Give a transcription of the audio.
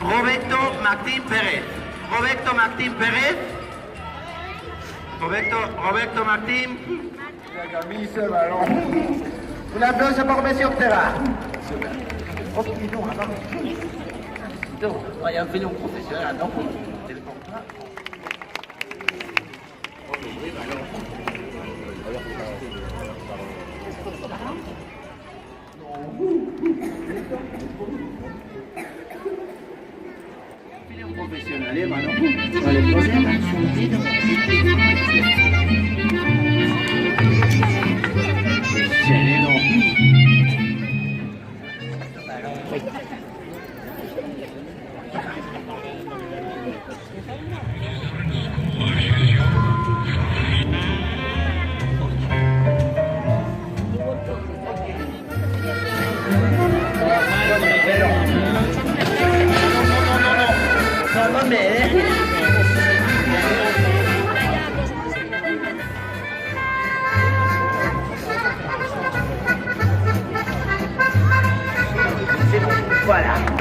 Roberto Martín Pérez. Roberto Martín Pérez. Roberto Martín. La camisa, balón. Un aplauso por Monsieur Terra. Oh, non, attends. Il y a un film professionnel, attends. Film professionnel, hermano. Vale, prochaine, sereno. Va bene. Voilà.